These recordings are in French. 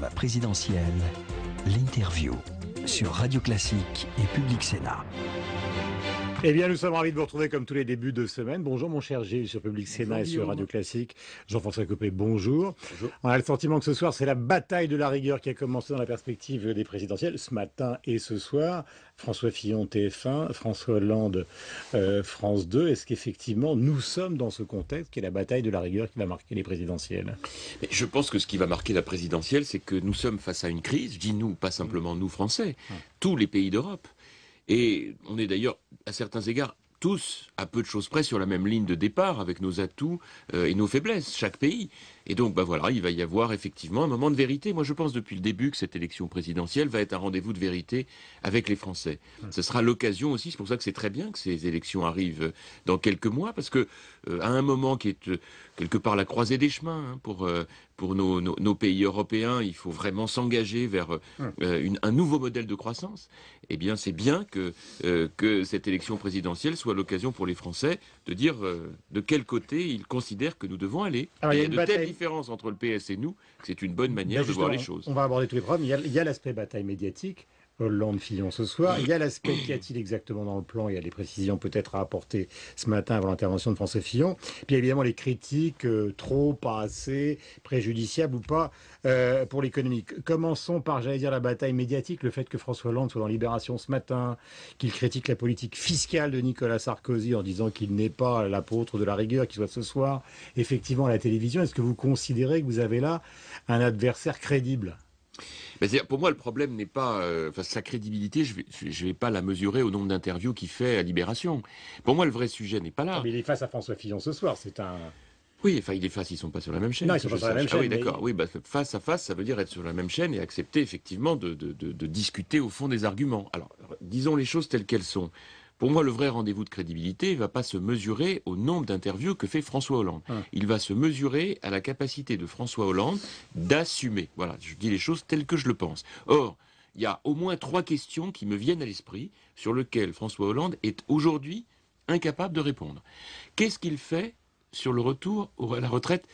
la présidentielle, l'interview sur Radio Classique et Public Sénat. Eh bien, nous sommes ravis de vous retrouver comme tous les débuts de semaine. Bonjour mon cher Gilles sur Public Sénat et sur Radio Classique. Jean-François Copé, bonjour. Bonjour. On a le sentiment que ce soir, c'est la bataille de la rigueur qui a commencé dans la perspective des présidentielles, ce matin et ce soir. François Fillon, TF1, François Hollande, France 2. Est-ce qu'effectivement, nous sommes dans ce contexte qui est la bataille de la rigueur qui va marquer les présidentielles? Mais je pense que ce qui va marquer la présidentielle, c'est que nous sommes face à une crise. Je dis nous, pas simplement nous Français, tous les pays d'Europe. Et on est d'ailleurs, à certains égards, tous, à peu de choses près, sur la même ligne de départ, avec nos atouts et nos faiblesses, chaque pays. Et donc, voilà, il va y avoir effectivement un moment de vérité. Moi, je pense depuis le début que cette élection présidentielle va être un rendez-vous de vérité avec les Français. Ce sera l'occasion aussi, c'est pour ça que c'est très bien que ces élections arrivent dans quelques mois, parce que à un moment qui est quelque part la croisée des chemins pour nos pays européens, il faut vraiment s'engager vers un nouveau modèle de croissance. Eh bien, c'est bien que cette élection présidentielle soit l'occasion pour les Français de dire de quel côté ils considèrent que nous devons aller. Alors, il y a de telles différences entre le PS et nous que c'est une bonne manière de voir les choses. On va aborder tous les problèmes. Il y a l'aspect bataille médiatique. Hollande-Fillon ce soir. Il y a l'aspect qu'y a-t-il exactement dans le plan. Il y a des précisions peut-être à apporter ce matin avant l'intervention de François Fillon. Puis évidemment les critiques trop, pas assez, préjudiciables ou pas pour l'économie. Commençons par, j'allais dire, la bataille médiatique. Le fait que François Hollande soit dans Libération ce matin, qu'il critique la politique fiscale de Nicolas Sarkozy en disant qu'il n'est pas l'apôtre de la rigueur, qu'il soit ce soir effectivement à la télévision. Est-ce que vous considérez que vous avez là un adversaire crédible ? Pour moi, le problème n'est pas... sa crédibilité, je vais pas la mesurer au nombre d'interviews qu'il fait à Libération. Pour moi, le vrai sujet n'est pas là. Mais il est face à François Fillon ce soir, c'est un... Oui, il est face, ils sont pas sur la même chaîne. Non, ils sont pas sur la même chaîne. Ah oui, d'accord. Oui, face à face, ça veut dire être sur la même chaîne et accepter effectivement de discuter au fond des arguments. Alors, disons les choses telles qu'elles sont. Pour moi, le vrai rendez-vous de crédibilité ne va pas se mesurer au nombre d'interviews que fait François Hollande. Il va se mesurer à la capacité de François Hollande d'assumer. Voilà, je dis les choses telles que je le pense. Or, il y a au moins 3 questions qui me viennent à l'esprit sur lesquelles François Hollande est aujourd'hui incapable de répondre. Qu'est-ce qu'il fait sur le retour à la retraite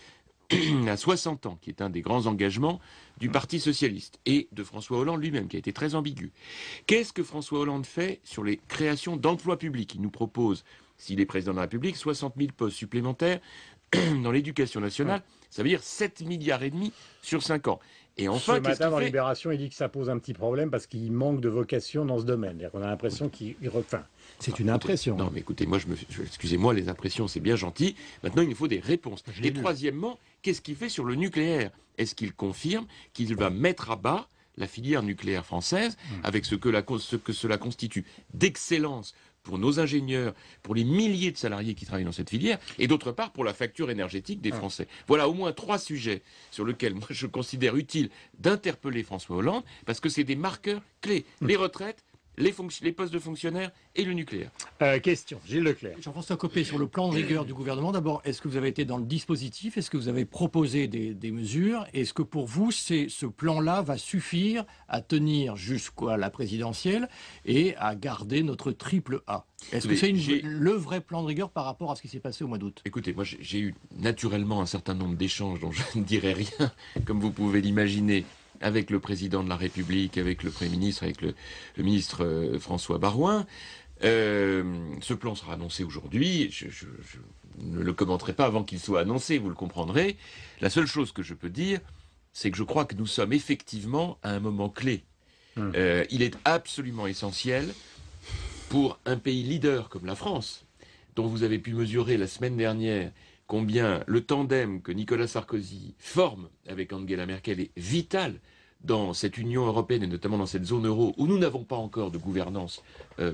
à 60 ans, qui est un des grands engagements du Parti socialiste et de François Hollande lui-même, qui a été très ambigu. Qu'est-ce que François Hollande fait sur les créations d'emplois publics? Il nous propose, s'il est président de la République, 60 000 postes supplémentaires dans l'éducation nationale. Ça veut dire 7,5 milliards sur 5 ans. Et enfin, ce matin, dans Libération, il dit que ça pose un petit problème parce qu'il manque de vocation dans ce domaine. On a l'impression qu'il... Enfin, c'est une impression. Non, mais écoutez, excusez-moi, les impressions, c'est bien gentil. Maintenant, il nous faut des réponses. Et troisièmement, qu'est-ce qu'il fait sur le nucléaire? Est-ce qu'il confirme qu'il va mettre à bas la filière nucléaire française avec ce que cela constitue d'excellence pour nos ingénieurs, pour les milliers de salariés qui travaillent dans cette filière, et d'autre part pour la facture énergétique des Français. Voilà au moins 3 sujets sur lesquels moi je considère utile d'interpeller François Hollande, parce que c'est des marqueurs clés. Les retraites, les postes de fonctionnaires et le nucléaire. Question, Gilles Leclerc. Jean-François Copé, sur le plan de rigueur du gouvernement, d'abord, est-ce que vous avez été dans le dispositif? Est-ce que vous avez proposé des mesures? Est-ce que pour vous, ce plan-là va suffire à tenir jusqu'à la présidentielle et à garder notre triple A? Est-ce que c'est le vrai plan de rigueur par rapport à ce qui s'est passé au mois d'août? Écoutez, moi j'ai eu naturellement un certain nombre d'échanges dont je ne dirai rien, comme vous pouvez l'imaginer, avec le président de la République, avec le Premier ministre, avec le ministre François Baroin. Ce plan sera annoncé aujourd'hui. Je ne le commenterai pas avant qu'il soit annoncé, vous le comprendrez. La seule chose que je peux dire, c'est que je crois que nous sommes effectivement à un moment clé. Il est absolument essentiel pour un pays leader comme la France, dont vous avez pu mesurer la semaine dernière combien le tandem que Nicolas Sarkozy forme avec Angela Merkel est vital dans cette Union européenne et notamment dans cette zone euro où nous n'avons pas encore de gouvernance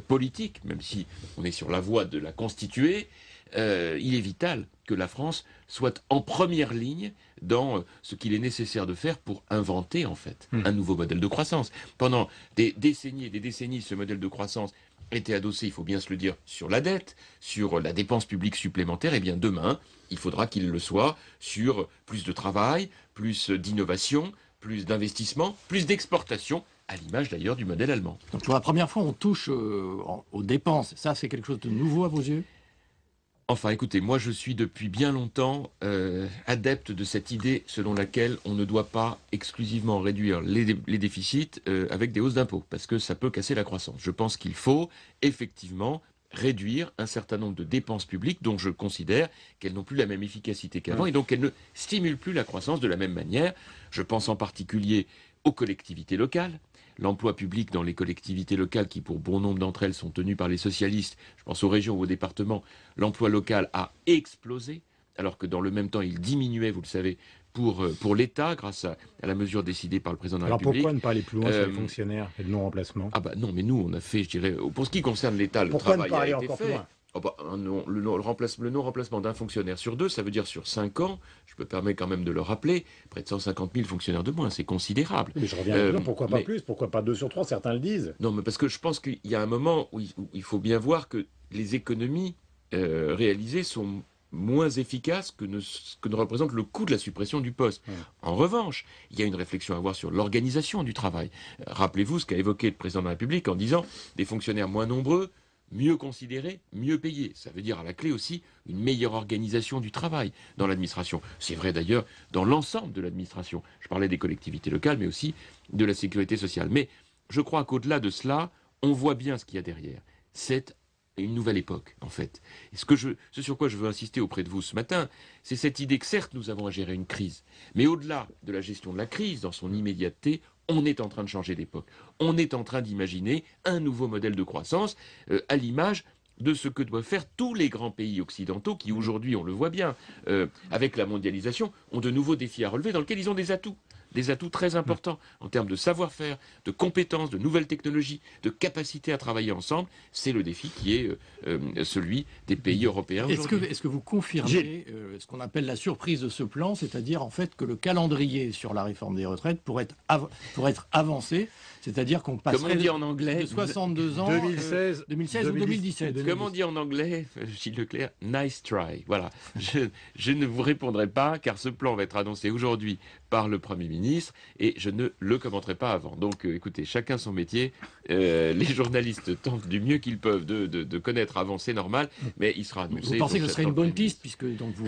politique, même si on est sur la voie de la constituer. Il est vital que la France soit en première ligne dans ce qu'il est nécessaire de faire pour inventer en fait un nouveau modèle de croissance. Pendant des décennies et des décennies, ce modèle de croissance était adossé, il faut bien se le dire, sur la dette, sur la dépense publique supplémentaire. Et bien demain, il faudra qu'il le soit sur plus de travail, plus d'innovation, plus d'investissement, plus d'exportation, à l'image d'ailleurs du modèle allemand. Donc pour la première fois, on touche aux dépenses. Ça, c'est quelque chose de nouveau à vos yeux? Enfin, écoutez, moi je suis depuis bien longtemps adepte de cette idée selon laquelle on ne doit pas exclusivement réduire les déficits avec des hausses d'impôts, parce que ça peut casser la croissance. Je pense qu'il faut effectivement réduire un certain nombre de dépenses publiques dont je considère qu'elles n'ont plus la même efficacité qu'avant et donc qu'elles ne stimulent plus la croissance de la même manière. Je pense en particulier aux collectivités locales. L'emploi public dans les collectivités locales, qui pour bon nombre d'entre elles sont tenues par les socialistes, je pense aux régions ou aux départements, l'emploi local a explosé, alors que dans le même temps il diminuait, vous le savez, pour l'État, grâce à la mesure décidée par le président de la République. Alors pourquoi ne pas aller plus loin sur les fonctionnaires et le non-remplacement? Ah bah non, mais nous on a fait, je dirais, pour ce qui concerne l'État, le travail a été fait. Oh bah, le non-remplacement d'un fonctionnaire sur 2, ça veut dire sur 5 ans, je me permets quand même de le rappeler, près de 150 000 fonctionnaires de moins, c'est considérable. Mais je reviens à dire, pourquoi pas plus? Pourquoi pas 2 sur 3? Certains le disent. Non, mais parce que je pense qu'il y a un moment où il faut bien voir que les économies réalisées sont moins efficaces que ne représente le coût de la suppression du poste. En revanche, il y a une réflexion à avoir sur l'organisation du travail. Rappelez-vous ce qu'a évoqué le président de la République en disant des fonctionnaires moins nombreux, mieux considérés, mieux payés. Ça veut dire à la clé aussi une meilleure organisation du travail dans l'administration. C'est vrai d'ailleurs dans l'ensemble de l'administration. Je parlais des collectivités locales, mais aussi de la sécurité sociale. Mais je crois qu'au-delà de cela, on voit bien ce qu'il y a derrière. C'est une nouvelle époque, en fait. Et ce sur quoi je veux insister auprès de vous ce matin, c'est cette idée que certes, nous avons à gérer une crise, mais au-delà de la gestion de la crise, dans son immédiateté, on est en train de changer d'époque. On est en train d'imaginer un nouveau modèle de croissance à l'image de ce que doivent faire tous les grands pays occidentaux qui aujourd'hui, on le voit bien, avec la mondialisation, ont de nouveaux défis à relever dans lesquels ils ont des atouts très importants en termes de savoir-faire, de compétences, de nouvelles technologies, de capacité à travailler ensemble. C'est le défi qui est celui des pays européens aujourd'hui. Est-ce que vous confirmez ce qu'on appelle la surprise de ce plan, c'est-à-dire en fait que le calendrier sur la réforme des retraites pourrait être avancé, c'est-à-dire qu'on passerait dit en anglais, de 62 ans 2016 ou 2017. Comme on dit en anglais, Gilles Leclerc, nice try. Voilà. Je ne vous répondrai pas car ce plan va être annoncé aujourd'hui par le Premier ministre et je ne le commenterai pas avant. Donc écoutez, chacun son métier. Les journalistes tentent du mieux qu'ils peuvent de connaître avant, c'est normal, mais il sera annoncé. Vous pensez que ce serait une bonne piste puisque donc vous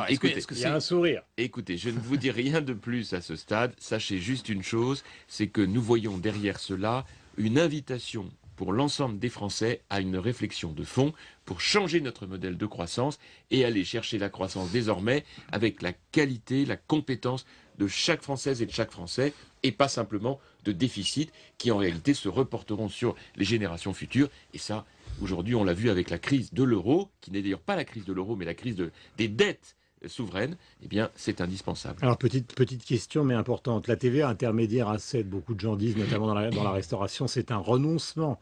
écoutez, il y a un sourire. Écoutez, je ne vous dis rien de plus à ce stade. Sachez juste une chose, c'est que nous voyons derrière cela une invitation pour l'ensemble des Français à une réflexion de fond pour changer notre modèle de croissance et aller chercher la croissance désormais avec la qualité, la compétence de chaque Française et de chaque Français et pas simplement de déficits qui en réalité se reporteront sur les générations futures. Et ça, aujourd'hui, on l'a vu avec la crise de l'euro, qui n'est d'ailleurs pas la crise de l'euro, mais la crise des dettes souveraine, eh bien, c'est indispensable. Alors, petite question, mais importante. La TVA intermédiaire à 7, beaucoup de gens disent, notamment dans la restauration, c'est un renoncement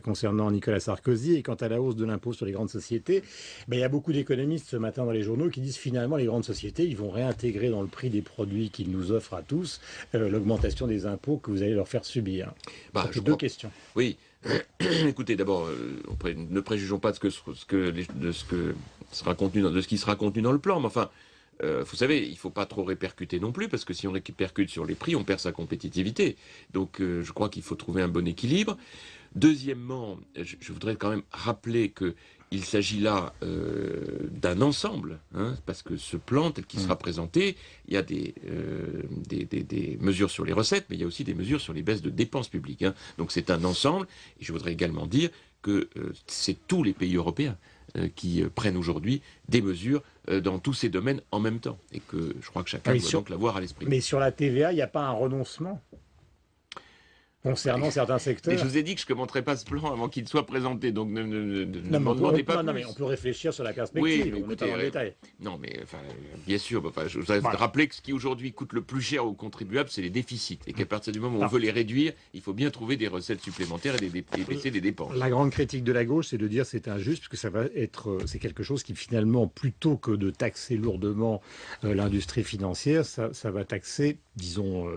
concernant Nicolas Sarkozy. Et quant à la hausse de l'impôt sur les grandes sociétés, il y a beaucoup d'économistes ce matin dans les journaux qui disent finalement les grandes sociétés, ils vont réintégrer dans le prix des produits qu'ils nous offrent à tous l'augmentation des impôts que vous allez leur faire subir. Deux questions. Oui. Écoutez, d'abord, ne préjugeons pas de ce qui sera contenu dans le plan, mais enfin, vous savez, il ne faut pas trop répercuter non plus, parce que si on répercute sur les prix, on perd sa compétitivité. Donc, je crois qu'il faut trouver un bon équilibre. Deuxièmement, je voudrais quand même rappeler qu'il s'agit là d'un ensemble, parce que ce plan tel qu'il sera présenté, il y a des mesures sur les recettes, mais il y a aussi des mesures sur les baisses de dépenses publiques. Donc c'est un ensemble, et je voudrais également dire que c'est tous les pays européens qui prennent aujourd'hui des mesures dans tous ces domaines en même temps, et que je crois que chacun doit donc l'avoir à l'esprit. Mais sur la TVA, il n'y a pas un renoncement concernant certains secteurs. Et je vous ai dit que je ne commenterai pas ce plan avant qu'il soit présenté, donc ne m'en demandez pas plus. Non, mais on peut réfléchir sur la perspective, oui, mais on n'est pas dans le détail. Non, mais bien sûr, je voudrais rappeler que ce qui aujourd'hui coûte le plus cher aux contribuables, c'est les déficits, et qu'à partir du moment où on veut les réduire, il faut bien trouver des recettes supplémentaires et baisser des dépenses. La grande critique de la gauche, c'est de dire c'est injuste, parce que c'est quelque chose qui finalement, plutôt que de taxer lourdement l'industrie financière, ça va taxer, disons,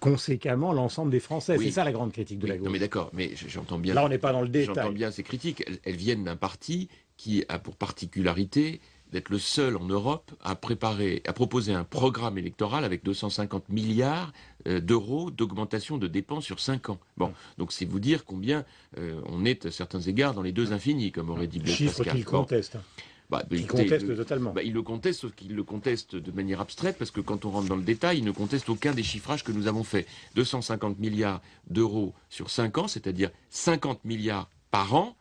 conséquemment l'ensemble des Français. Oui. C'est ça la grande critique de la gauche. Non mais d'accord, mais j'entends bien. Là, on n'est pas dans le détail. J'entends bien ces critiques. Elles viennent d'un parti qui a pour particularité d'être le seul en Europe à proposer un programme électoral avec 250 milliards d'euros d'augmentation de dépenses sur 5 ans. Bon, donc c'est vous dire combien on est à certains égards dans les deux infinis, comme aurait dit Blaise Chiffre Pascal. qu'il conteste. Il conteste totalement. Il le conteste, sauf qu'il le conteste de manière abstraite, parce que quand on rentre dans le détail, il ne conteste aucun des chiffrages que nous avons faits. 250 milliards d'euros sur 5 ans, c'est-à-dire 50 milliards par an.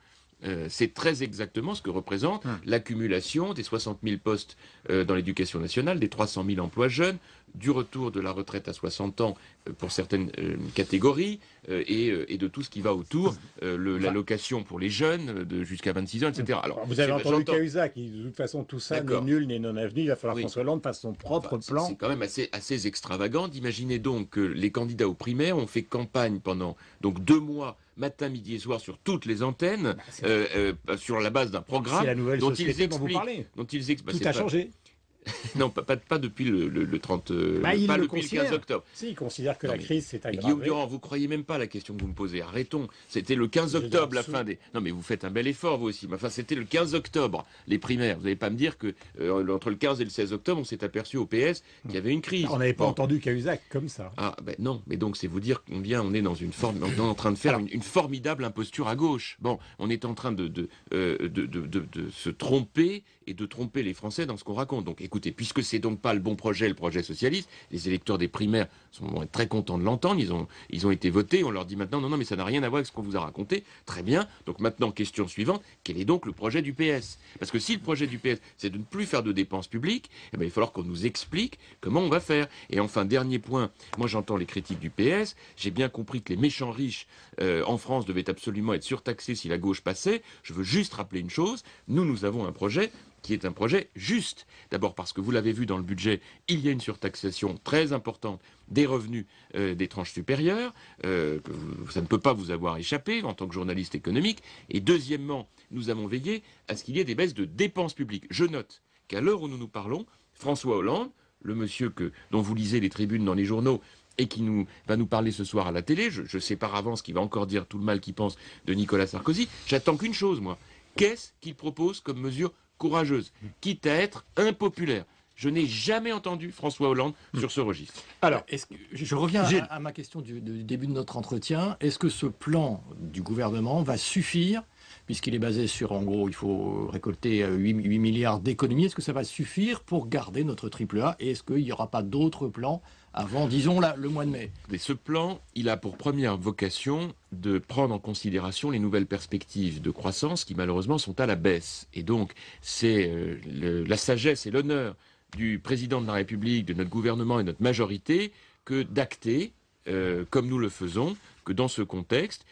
C'est très exactement ce que représente l'accumulation des 60 000 postes dans l'éducation nationale, des 300 000 emplois jeunes, du retour de la retraite à 60 ans pour certaines catégories et de tout ce qui va autour, l'allocation pour les jeunes jusqu'à 26 ans, etc. Alors, vous avez entendu Cahuzac, de toute façon tout ça n'est nul n'est non avenu, il va falloir que François Hollande fasse son propre plan. C'est quand même assez extravagant d'imaginer donc que les candidats aux primaires ont fait campagne pendant donc 2 mois, matin, midi et soir, sur toutes les antennes, sur la base d'un programme dont ils expliquent. Tout a changé. Non, pas depuis le 30, pas depuis le 15 octobre. Si, il considère que la crise s'est aggravée. Guillaume Durand, vous croyez même pas à la question que vous me posez. Arrêtons. C'était le 15 octobre, la fin des... Non, mais vous faites un bel effort, vous aussi. Enfin, c'était le 15 octobre, les primaires. Vous n'allez pas me dire que entre le 15 et le 16 octobre, on s'est aperçu au PS qu'il y avait une crise. On n'avait pas entendu Cahuzac comme ça. Ah, ben non. Mais donc, c'est vous dire combien on est dans une forme... On est en train de faire une formidable imposture à gauche. Bon, on est en train de se tromper et de tromper les Français dans ce qu'on raconte. Donc, écoutez, puisque c'est donc pas le bon projet, le projet socialiste, les électeurs des primaires vont être très contents de l'entendre, ils ont été votés, on leur dit maintenant non mais ça n'a rien à voir avec ce qu'on vous a raconté, très bien, donc maintenant question suivante, quel est donc le projet du PS? Parce que si le projet du PS c'est de ne plus faire de dépenses publiques, eh bien, il va falloir qu'on nous explique comment on va faire. Et enfin, dernier point, moi j'entends les critiques du PS, j'ai bien compris que les méchants riches en France devaient absolument être surtaxés si la gauche passait. Je veux juste rappeler une chose, nous avons un projet qui est un projet juste. D'abord parce que vous l'avez vu dans le budget, il y a une surtaxation très importante des revenus des tranches supérieures, ça ne peut pas vous avoir échappé en tant que journaliste économique. Et deuxièmement, nous avons veillé à ce qu'il y ait des baisses de dépenses publiques. Je note qu'à l'heure où nous nous parlons, François Hollande, le monsieur dont vous lisez les tribunes dans les journaux, et qui va nous parler ce soir à la télé, je sais par avance qu'il va encore dire tout le mal qu'il pense de Nicolas Sarkozy, j'attends qu'une chose, moi. Qu'est-ce qu'il propose comme mesure courageuse, quitte à être impopulaire? Je n'ai jamais entendu François Hollande sur ce registre. Alors, je reviens à ma question du début de notre entretien. Est-ce que ce plan du gouvernement va suffire, puisqu'il est basé sur, en gros, il faut récolter 8 milliards d'économies, est-ce que ça va suffire pour garder notre AAA? Et est-ce qu'il n'y aura pas d'autres plans avant, disons, le mois de mai? Mais ce plan, il a pour première vocation de prendre en considération les nouvelles perspectives de croissance qui, malheureusement, sont à la baisse. Et donc, c'est la sagesse et l'honneur du président de la République, de notre gouvernement et de notre majorité que d'acter, comme nous le faisons, que dans ce contexte,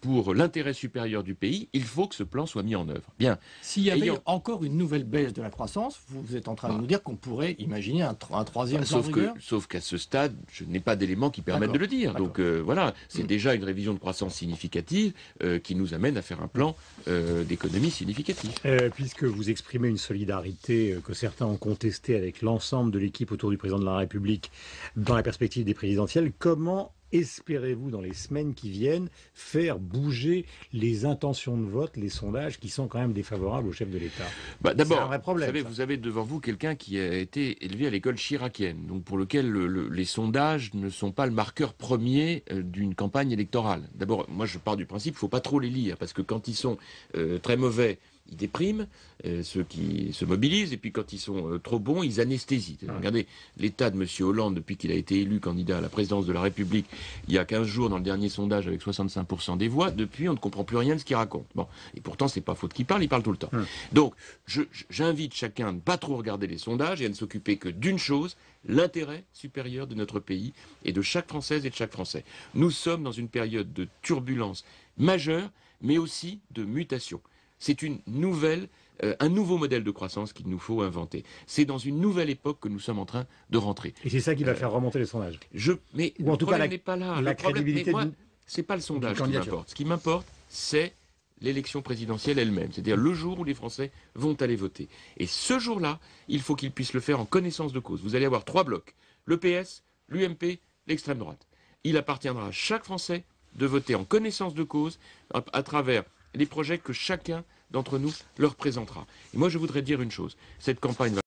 pour l'intérêt supérieur du pays, il faut que ce plan soit mis en œuvre. Bien. S'il y avait encore une nouvelle baisse de la croissance, vous êtes en train de nous dire qu'on pourrait imaginer un troisième plan de rigueur ? Sauf qu'à ce stade, je n'ai pas d'éléments qui permettent de le dire. Donc voilà, c'est déjà une révision de croissance significative qui nous amène à faire un plan d'économie significatif. Puisque vous exprimez une solidarité que certains ont contestée avec l'ensemble de l'équipe autour du président de la République dans la perspective des présidentielles, comment espérez-vous, dans les semaines qui viennent, faire bouger les intentions de vote, les sondages qui sont quand même défavorables au chef de l'État? D'abord, c'est un vrai problème, vous avez devant vous quelqu'un qui a été élevé à l'école chiracienne, donc pour lequel les sondages ne sont pas le marqueur premier d'une campagne électorale. D'abord, moi je pars du principe qu'il ne faut pas trop les lire, parce que quand ils sont très mauvais, ils dépriment ceux qui se mobilisent, et puis quand ils sont trop bons, ils anesthésient. Regardez l'état de M. Hollande depuis qu'il a été élu candidat à la présidence de la République il y a 15 jours dans le dernier sondage avec 65% des voix. Depuis, on ne comprend plus rien de ce qu'il raconte. Bon, et pourtant, c'est pas faute qu'il parle, il parle tout le temps. Donc, j'invite chacun à ne pas trop regarder les sondages et à ne s'occuper que d'une chose, l'intérêt supérieur de notre pays et de chaque Française et de chaque Français. Nous sommes dans une période de turbulence majeure, mais aussi de mutation. C'est un nouveau modèle de croissance qu'il nous faut inventer. C'est dans une nouvelle époque que nous sommes en train de rentrer. Et c'est ça qui va faire remonter les sondages. Mais ou en tout cas, n'est pas là. La crédibilité. C'est pas le sondage qui m'importe. Ce qui m'importe, c'est l'élection présidentielle elle-même. C'est-à-dire le jour où les Français vont aller voter. Et ce jour-là, il faut qu'ils puissent le faire en connaissance de cause. Vous allez avoir 3 blocs. Le PS, l'UMP, l'extrême droite. Il appartiendra à chaque Français de voter en connaissance de cause à travers les projets que chacun d'entre nous le représentera. Et moi, je voudrais dire une chose. Cette campagne va